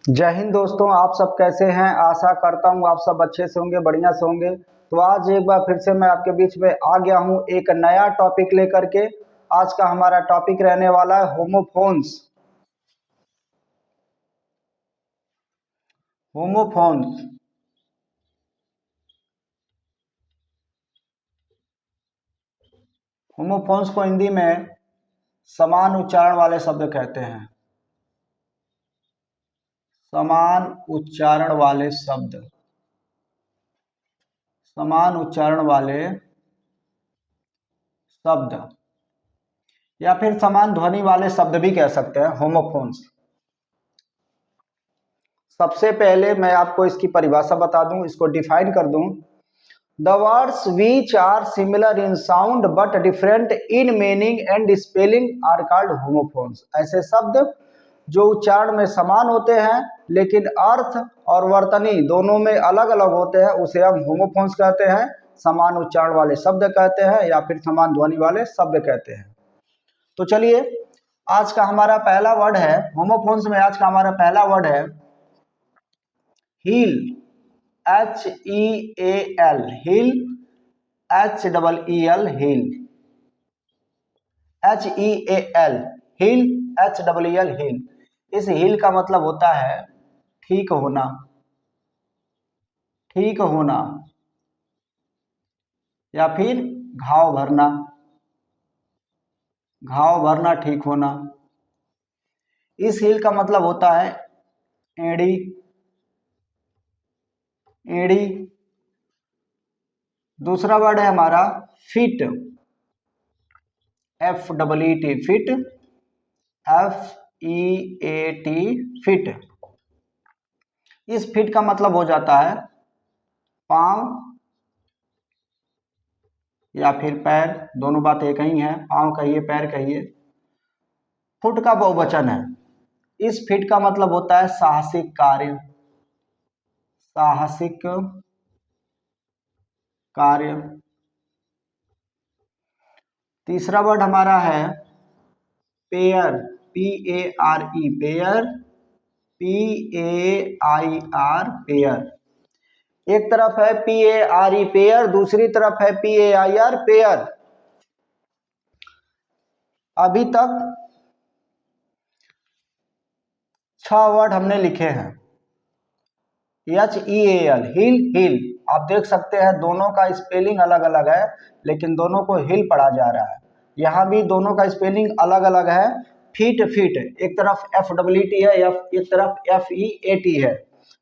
जय हिंद दोस्तों, आप सब कैसे हैं। आशा करता हूं आप सब अच्छे से होंगे, बढ़िया से होंगे। तो आज एक बार फिर से मैं आपके बीच में आ गया हूं एक नया टॉपिक लेकर के। आज का हमारा टॉपिक रहने वाला है होमोफोन्स। होमोफोन्स होमोफोन्स को हिंदी में समान उच्चारण वाले शब्द कहते हैं। समान उच्चारण वाले शब्द, समान उच्चारण वाले शब्द या फिर समान ध्वनि वाले शब्द भी कह सकते हैं होमोफोन्स। सबसे पहले मैं आपको इसकी परिभाषा बता दूं, इसको डिफाइन कर दूं। The words which are similar in sound but different in meaning and spelling are called homophones. ऐसे शब्द जो उच्चारण में समान होते हैं लेकिन अर्थ और वर्तनी दोनों में अलग अलग होते हैं, उसे हम होमोफोन्स कहते हैं, समान उच्चारण वाले शब्द कहते हैं या फिर समान ध्वनि वाले शब्द कहते हैं। तो चलिए, आज का हमारा पहला वर्ड है होमोफोन्स में। आज का हमारा पहला वर्ड है heal. HEAL, heal, HEEL, heel, HEAL, heal, HEEL, heel. इस हील का मतलब होता है ठीक होना, ठीक होना या फिर घाव भरना, घाव भरना, ठीक होना। इस हील का मतलब होता है एड़ी, एड़ी। दूसरा वर्ड है हमारा fit, FEET, fit, FEAT, fit. इस फिट का मतलब हो जाता है पांव या फिर पैर, दोनों बात एक ही है। पांव कहिए, पैर कहिए। फुट का बहुवचन है। इस फिट का मतलब होता है साहसिक कार्य, साहसिक कार्य। तीसरा वर्ड हमारा है pair, PARE, pair, PAIR, pair. एक तरफ है PARE पेयर, दूसरी तरफ है PAIR पेयर। अभी तक 6 वर्ड हमने लिखे हैं। HEAL, heal, heal. आप देख सकते हैं दोनों का स्पेलिंग अलग अलग है लेकिन दोनों को हिल पढ़ा जा रहा है। यहाँ भी दोनों का स्पेलिंग अलग अलग है। फीट, फीट, एक तरफ FEET है, एक तरफ FEAT है,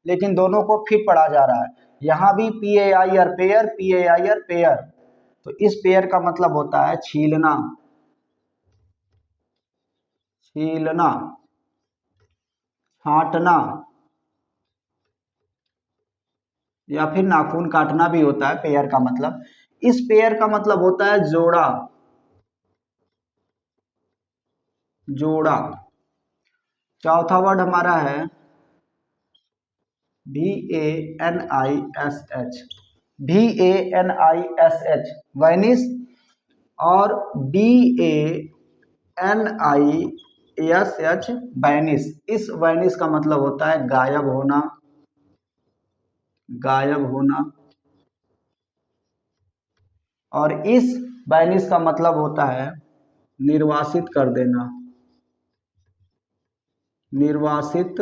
लेकिन दोनों को फिट पढ़ा जा रहा है। यहाँ भी PAIR पेयर, PAIR पेयर। तो इस पेयर का मतलब होता है छीलना, छीलना, छांटना या फिर नाखून काटना भी होता है पेयर का मतलब। इस पेयर का मतलब होता है जोड़ा, जोड़ा। चौथा वर्ड हमारा है VANISH, VANISH, वैनिश। और BANISH, वैनिश। इस वैनिश का मतलब होता है गायब होना, गायब होना। और इस वैनिश का मतलब होता है निर्वासित कर देना, निर्वासित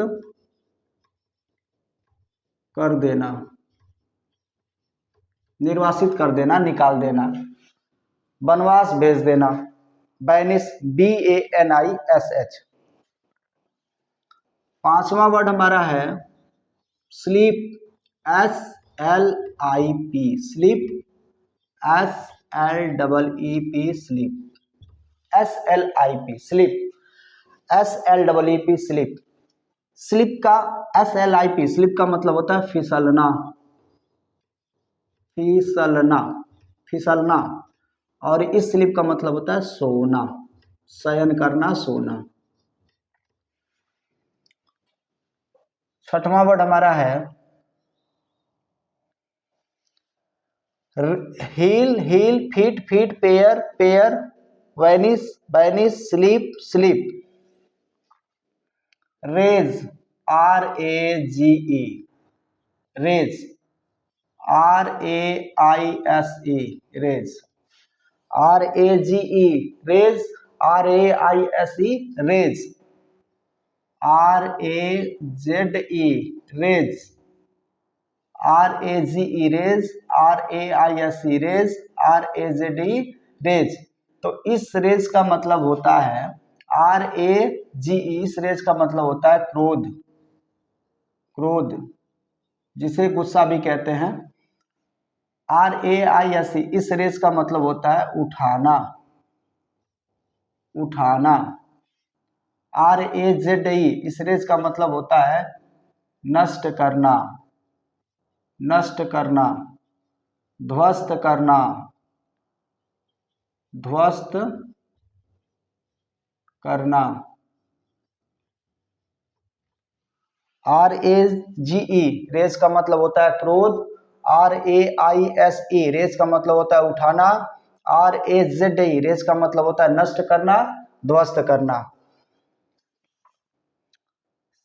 कर देना, निर्वासित कर देना, निकाल देना, वनवास भेज देना। Banish, BANISH। पांचवा वर्ड हमारा है sleep, SLIP, sleep, SLEEP, sleep, SLIP, sleep, SLEEP, sleep. Sleep का SLIP, स्लीप का मतलब होता है फिसलना, फिसलना, फिसलना। और इस स्लीप का मतलब होता है सोना, शयन करना, सोना। छठवां वर्ड हमारा है heal, heel, feet, feat, pair, pear, vanish, vanish, sleep, sleep. Rage, RAGE, rage, RAISE, raise, RAGE, rage, RAISE, raise, RAZE, raze, RAGE, rage, RAISE, raise, RAZE, raze. तो इस रेज का मतलब होता है RAGE, इस रेज का मतलब होता है क्रोध, क्रोध जिसे गुस्सा भी कहते हैं। RAISE, इस रेज का मतलब होता है उठाना, उठाना। RAZE, इस रेज का मतलब होता है नष्ट करना, नष्ट करना, ध्वस्त करना, ध्वस्त करना। RAGE, रेज का मतलब होता है क्रोध। RAISE, रेज का मतलब होता है उठाना। RAZE, रेज का मतलब होता है नष्ट करना, ध्वस्त करना।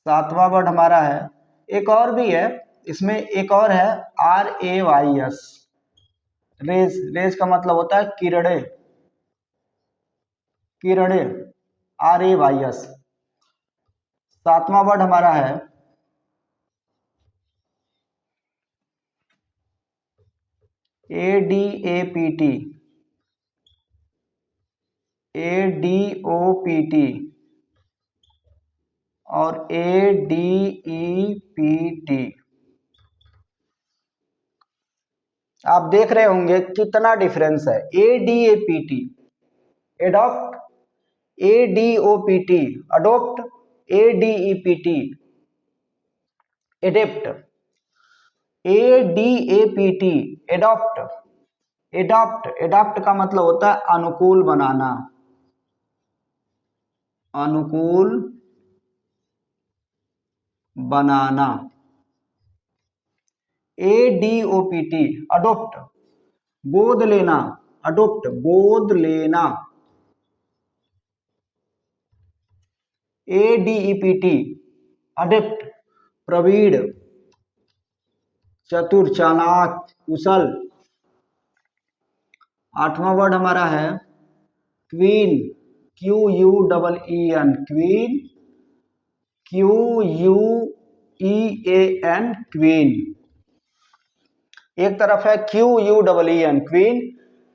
सातवां वर्ड हमारा है, एक और भी है इसमें, एक और है RAYS, रेज, रेज का मतलब होता है किरणें, किरणें, RAYS। सातवां वर्ड हमारा है ADAPT, ADOPT और ADEPT। आप देख रहे होंगे कितना डिफरेंस है। ADAPT, adapt, ADOPT, adopt, ADEPT, adept. ADAPT, adapt, adapt, adapt का मतलब होता है अनुकूल बनाना, अनुकूल बनाना। ADOPT, अडोप्ट, गोद लेना, अडोप्ट, गोद लेना। ADEPT, अडेप्ट, प्रवीण, चतुर, चालाक, कुशल। आठवां वर्ड हमारा है queen, QUEEN, queen, QUEAN, queen. एक तरफ है QUEEN, क्वीन,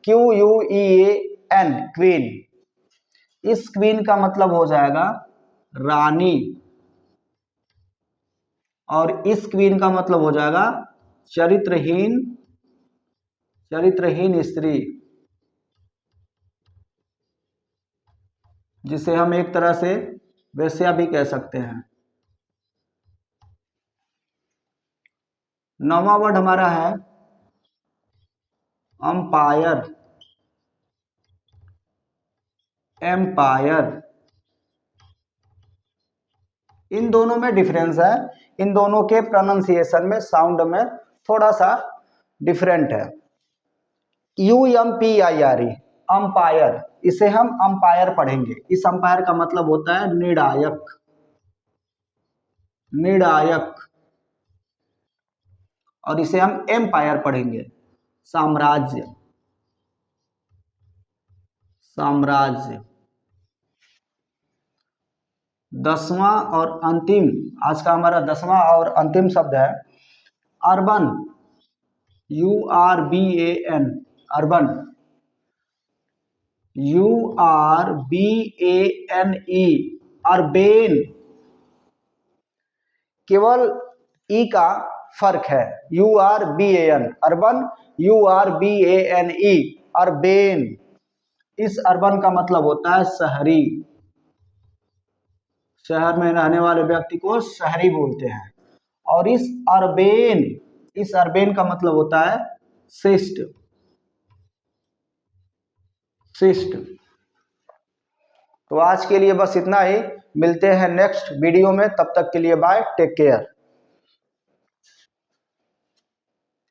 QUEAN, क्वीन। इस क्वीन का मतलब हो जाएगा रानी, और इस क्वीन का मतलब हो जाएगा चरित्रहीन, चरित्रहीन स्त्री, जिसे हम एक तरह से वेश्या भी कह सकते हैं। नौवां वर्ड हमारा है अंपायर, एम्पायर। इन दोनों में डिफरेंस है, इन दोनों के प्रोनाउंसिएशन में, साउंड में थोड़ा सा डिफरेंट है। UMPIRE, अंपायर, इसे हम अंपायर पढ़ेंगे। इस अंपायर का मतलब होता है निर्णायक, निर्णायक। और इसे हम एम्पायर पढ़ेंगे, साम्राज्य, साम्राज्य। दसवां और अंतिम, आज का हमारा 10वां और अंतिम शब्द है urban, URBAN, urban, URBANE, urbane. केवल ई का फर्क है, URBAN, अर्बन, URBANE, अर्बेन। इस अर्बन का मतलब होता है शहरी, शहर में रहने वाले व्यक्ति को शहरी बोलते हैं। और इस अर्बेन, इस अर्बेन का मतलब होता है शिष्ट, शिष्ट। तो आज के लिए बस इतना ही, मिलते हैं नेक्स्ट वीडियो में, तब तक के लिए बाय, टेक केयर।